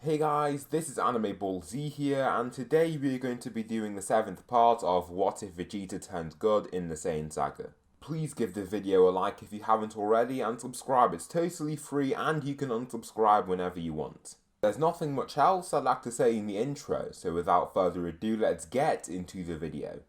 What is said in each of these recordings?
Hey guys, this is Anime Ball Z here, and today we're going to be doing the 7th part of What If Vegeta Turned Good in the Saiyan Saga. Please give the video a like if you haven't already, and subscribe. It's totally free and you can unsubscribe whenever you want. There's nothing much else I'd like to say in the intro, so without further ado, let's get into the video.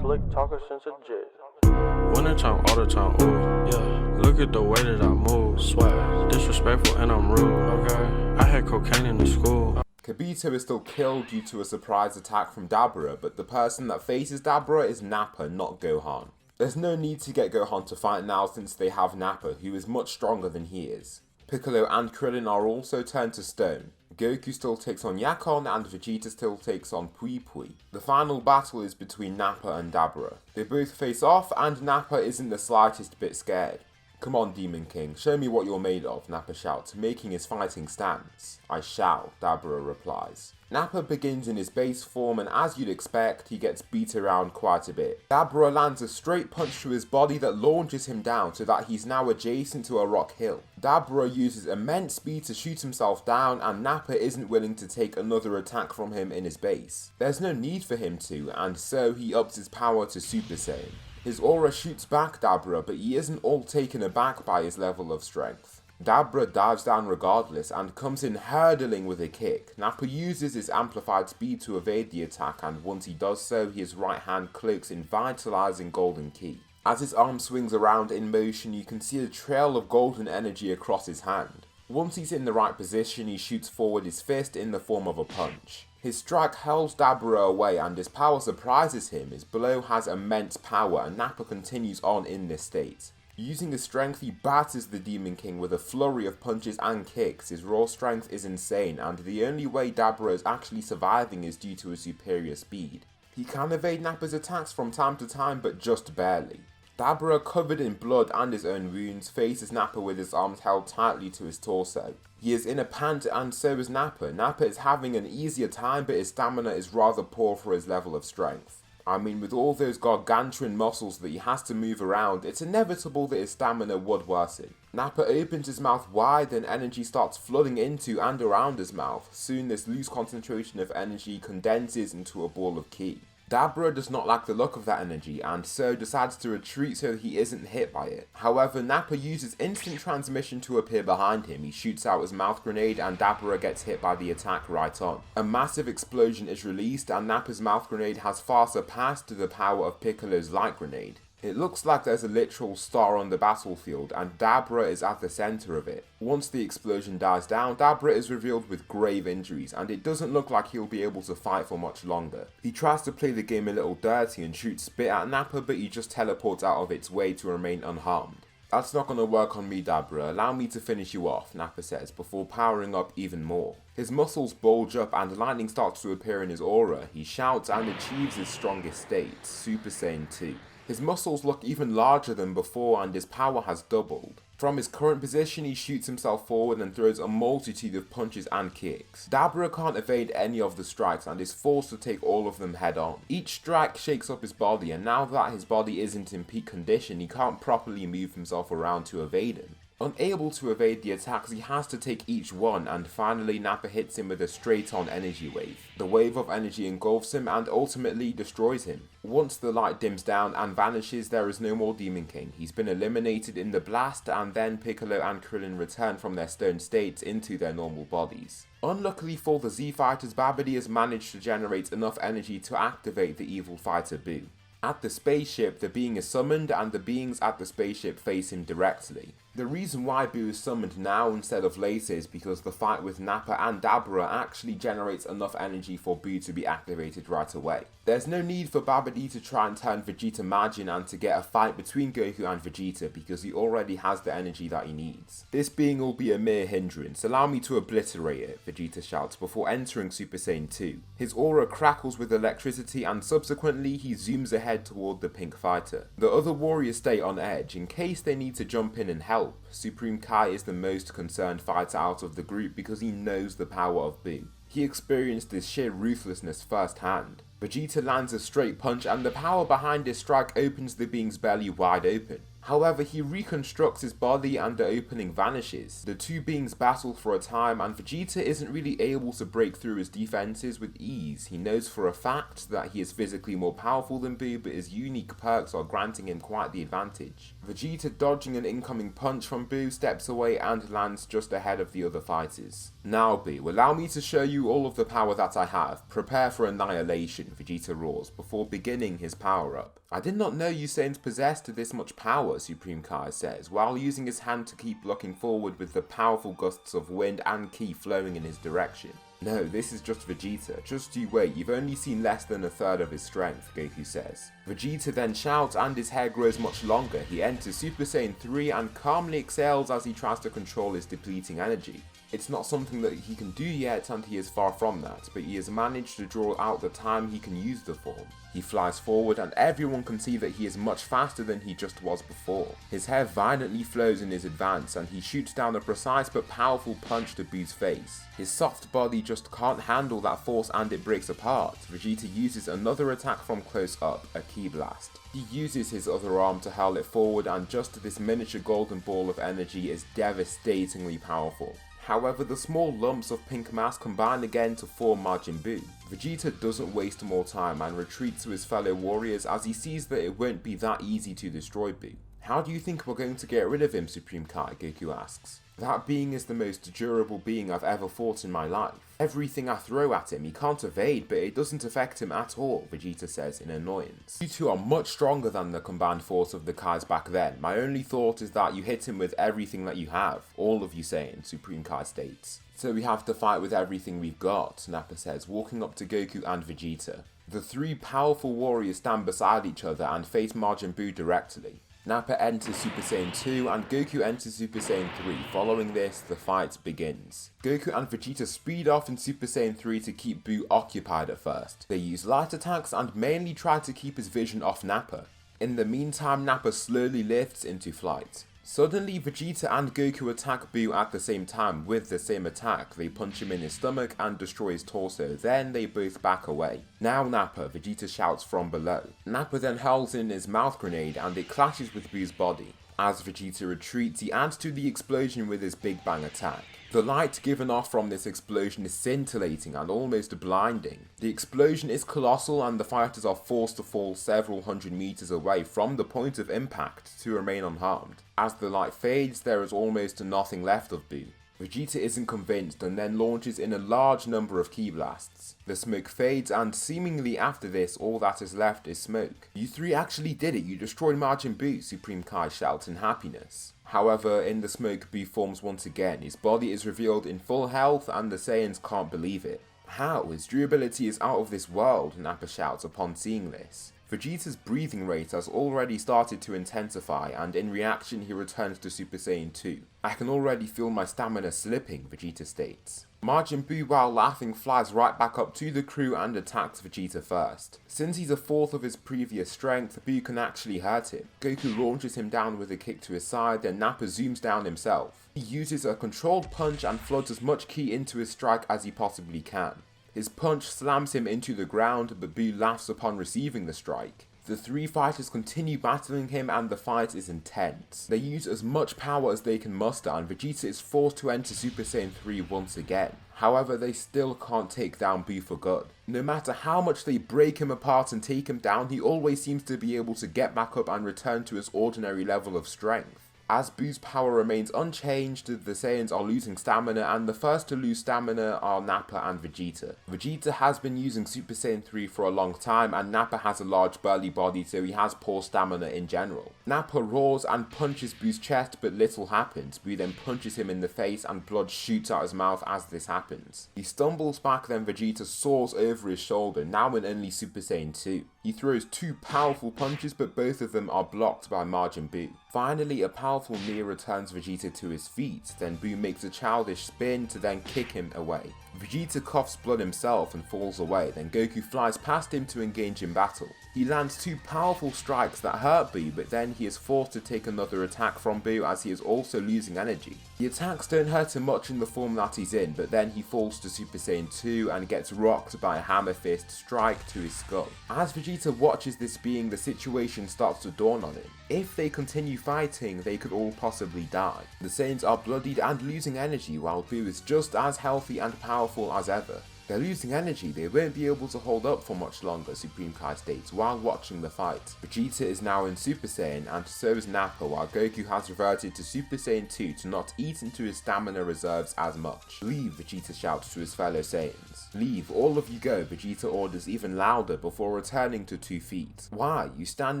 Slick talker since a jet. Winter time, all the time, ooh, yeah. Look at the way that I move, swag. Disrespectful and I'm rude, okay. I had cocaine in the school. Kibito is still killed due to a surprise attack from Dabra, but the person that faces Dabra is Nappa, not Gohan. There's no need to get Gohan to fight now since they have Nappa, who is much stronger than he is. Piccolo and Krillin are also turned to stone. Goku still takes on Yakon and Vegeta still takes on Pui Pui. The final battle is between Nappa and Dabra. They both face off and Nappa isn't the slightest bit scared. "Come on, Demon King, show me what you're made of," Nappa shouts, making his fighting stance. "I shall," Dabra replies. Nappa begins in his base form and as you'd expect, he gets beat around quite a bit. Dabra lands a straight punch to his body that launches him down so that he's now adjacent to a rock hill. Dabra uses immense speed to shoot himself down and Nappa isn't willing to take another attack from him in his base. There's no need for him to, and so he ups his power to Super Saiyan. His aura shoots back Dabra, but he isn't all taken aback by his level of strength. Dabra dives down regardless and comes in hurdling with a kick. Nappa uses his amplified speed to evade the attack, and once he does so, his right hand cloaks in vitalizing golden ki. As his arm swings around in motion, you can see a trail of golden energy across his hand. Once he's in the right position, he shoots forward his fist in the form of a punch. His strike hurls Dabra away and his power surprises him. His blow has immense power and Nappa continues on in this state. Using his strength, he batters the Demon King with a flurry of punches and kicks. His raw strength is insane and the only way Dabra is actually surviving is due to his superior speed. He can evade Nappa's attacks from time to time, but just barely. Dabra, covered in blood and his own wounds, faces Nappa with his arms held tightly to his torso. He is in a pant and so is Nappa. Nappa is having an easier time, but his stamina is rather poor for his level of strength. I mean, with all those gargantuan muscles that he has to move around, it's inevitable that his stamina would worsen. Nappa opens his mouth wide and energy starts flooding into and around his mouth. Soon this loose concentration of energy condenses into a ball of ki. Dabra does not like the look of that energy and so decides to retreat so he isn't hit by it. However, Nappa uses instant transmission to appear behind him. He shoots out his mouth grenade and Dabra gets hit by the attack right on. A massive explosion is released and Nappa's mouth grenade has far surpassed the power of Piccolo's light grenade. It looks like there's a literal star on the battlefield and Dabra is at the center of it. Once the explosion dies down, Dabra is revealed with grave injuries and it doesn't look like he'll be able to fight for much longer. He tries to play the game a little dirty and shoots spit at Nappa, but he just teleports out of its way to remain unharmed. "That's not gonna work on me, Dabra, allow me to finish you off," Nappa says before powering up even more. His muscles bulge up and lightning starts to appear in his aura. He shouts and achieves his strongest state, Super Saiyan 2. His muscles look even larger than before and his power has doubled. From his current position, he shoots himself forward and throws a multitude of punches and kicks. Dabra can't evade any of the strikes and is forced to take all of them head on. Each strike shakes up his body and now that his body isn't in peak condition, he can't properly move himself around to evade him. Unable to evade the attacks, he has to take each one and finally Nappa hits him with a straight on energy wave. The wave of energy engulfs him and ultimately destroys him. Once the light dims down and vanishes, there is no more Demon King. He's been eliminated in the blast and then Piccolo and Krillin return from their stone states into their normal bodies. Unluckily for the Z fighters, Babidi has managed to generate enough energy to activate the evil fighter Buu. At the spaceship, the being is summoned and the beings at the spaceship face him directly. The reason why Buu is summoned now instead of later is because the fight with Nappa and Dabra actually generates enough energy for Buu to be activated right away. There's no need for Babidi to try and turn Vegeta Majin and to get a fight between Goku and Vegeta because he already has the energy that he needs. "This being will be a mere hindrance, allow me to obliterate it," Vegeta shouts before entering Super Saiyan 2. His aura crackles with electricity and subsequently he zooms ahead toward the pink fighter. The other warriors stay on edge in case they need to jump in and help. Supreme Kai is the most concerned fighter out of the group because he knows the power of Buu. He experienced this sheer ruthlessness firsthand. Vegeta lands a straight punch and the power behind his strike opens the being's belly wide open. However, he reconstructs his body and the opening vanishes. The two beings battle for a time and Vegeta isn't really able to break through his defenses with ease. He knows for a fact that he is physically more powerful than Buu, but his unique perks are granting him quite the advantage. Vegeta, dodging an incoming punch from Buu, steps away and lands just ahead of the other fighters. "Now Buu, allow me to show you all of the power that I have. Prepare for annihilation," Vegeta roars before beginning his power-up. "I did not know you Saiyans possessed this much power," Supreme Kai says, while using his hand to keep looking forward with the powerful gusts of wind and ki flowing in his direction. "No, this is just Vegeta. Just you wait, you've only seen less than a third of his strength," Goku says. Vegeta then shouts and his hair grows much longer. He enters Super Saiyan 3 and calmly exhales as he tries to control his depleting energy. It's not something that he can do yet and he is far from that, but he has managed to draw out the time he can use the form. He flies forward and everyone can see that he is much faster than he just was before. His hair violently flows in his advance and he shoots down a precise but powerful punch to Buu's face. His soft body just can't handle that force and it breaks apart. Vegeta uses another attack from close up, a ki blast. He uses his other arm to hurl it forward and just this miniature golden ball of energy is devastatingly powerful. However, the small lumps of pink mass combine again to form Majin Buu. Vegeta doesn't waste more time and retreats to his fellow warriors as he sees that it won't be that easy to destroy Buu. "How do you think we're going to get rid of him, Supreme Kai?" Goku asks. "That being is the most durable being I've ever fought in my life. Everything I throw at him, he can't evade, but it doesn't affect him at all," Vegeta says in annoyance. "You two are much stronger than the combined force of the Kais back then. My only thought is that you hit him with everything that you have. All of you Saiyans," Supreme Kai states. "So we have to fight with everything we've got," Nappa says, walking up to Goku and Vegeta. The three powerful warriors stand beside each other and face Majin Buu directly. Nappa enters Super Saiyan 2 and Goku enters Super Saiyan 3. Following this, the fight begins. Goku and Vegeta speed off in Super Saiyan 3 to keep Buu occupied at first. They use light attacks and mainly try to keep his vision off Nappa. In the meantime, Nappa slowly lifts into flight. Suddenly, Vegeta and Goku attack Buu at the same time with the same attack. They punch him in his stomach and destroy his torso, then they both back away. "Now Nappa," Vegeta shouts from below. Nappa then hurls in his mouth grenade and it clashes with Buu's body. As Vegeta retreats, he adds to the explosion with his Big Bang attack. The light given off from this explosion is scintillating and almost blinding. The explosion is colossal and the fighters are forced to fall several hundred meters away from the point of impact to remain unharmed. As the light fades, there is almost nothing left of Buu. Vegeta isn't convinced and then launches in a large number of ki blasts. The smoke fades and seemingly after this all that is left is smoke. "You three actually did it, you destroyed Majin Buu," Supreme Kai shouts in happiness. However, in the smoke, Buu forms once again. His body is revealed in full health and the Saiyans can't believe it. "How? His durability is out of this world," Nappa shouts upon seeing this. Vegeta's breathing rate has already started to intensify and in reaction he returns to Super Saiyan 2. "I can already feel my stamina slipping," Vegeta states. Majin Buu, while laughing, flies right back up to the crew and attacks Vegeta first. Since he's a fourth of his previous strength, Buu can actually hurt him. Goku launches him down with a kick to his side, then Nappa zooms down himself. He uses a controlled punch and floods as much ki into his strike as he possibly can. His punch slams him into the ground, but Buu laughs upon receiving the strike. The three fighters continue battling him and the fight is intense. They use as much power as they can muster and Vegeta is forced to enter Super Saiyan 3 once again. However, they still can't take down Buu for good. No matter how much they break him apart and take him down, he always seems to be able to get back up and return to his ordinary level of strength. As Buu's power remains unchanged, the Saiyans are losing stamina and the first to lose stamina are Nappa and Vegeta. Vegeta has been using Super Saiyan 3 for a long time and Nappa has a large burly body so he has poor stamina in general. Nappa roars and punches Buu's chest but little happens. Buu then punches him in the face and blood shoots out his mouth as this happens. He stumbles back, then Vegeta soars over his shoulder, now in only Super Saiyan 2. He throws two powerful punches but both of them are blocked by Majin Buu. Finally, a powerful knee returns Vegeta to his feet, then Buu makes a childish spin to then kick him away. Vegeta coughs blood himself and falls away, then Goku flies past him to engage in battle. He lands two powerful strikes that hurt Buu, but then he is forced to take another attack from Buu as he is also losing energy. The attacks don't hurt him much in the form that he's in, but then he falls to Super Saiyan 2 and gets rocked by a hammer fist strike to his skull. As Vegeta watches this being, the situation starts to dawn on him. If they continue fighting, they could all possibly die. The Saiyans are bloodied and losing energy, while Buu is just as healthy and powerful as ever. They're losing energy, they won't be able to hold up for much longer, Supreme Kai states while watching the fight. Vegeta is now in Super Saiyan and so is Nappa, while Goku has reverted to Super Saiyan 2 to not eat into his stamina reserves as much. Leave, Vegeta shouts to his fellow Saiyans. Leave, all of you go, Vegeta orders even louder before returning to 2 feet. Why, you stand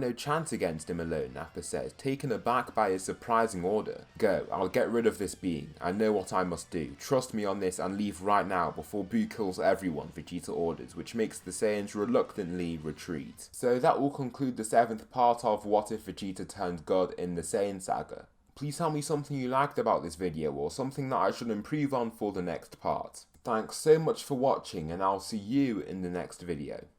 no chance against him alone, Nappa says, taken aback by his surprising order. Go, I'll get rid of this being. I know what I must do. Trust me on this and leave right now before Buu kills everyone, Vegeta orders, which makes the Saiyans reluctantly retreat. So that will conclude the 7th part of What If Vegeta Turned God in the Saiyan Saga. Please tell me something you liked about this video or something that I should improve on for the next part. Thanks so much for watching and I'll see you in the next video.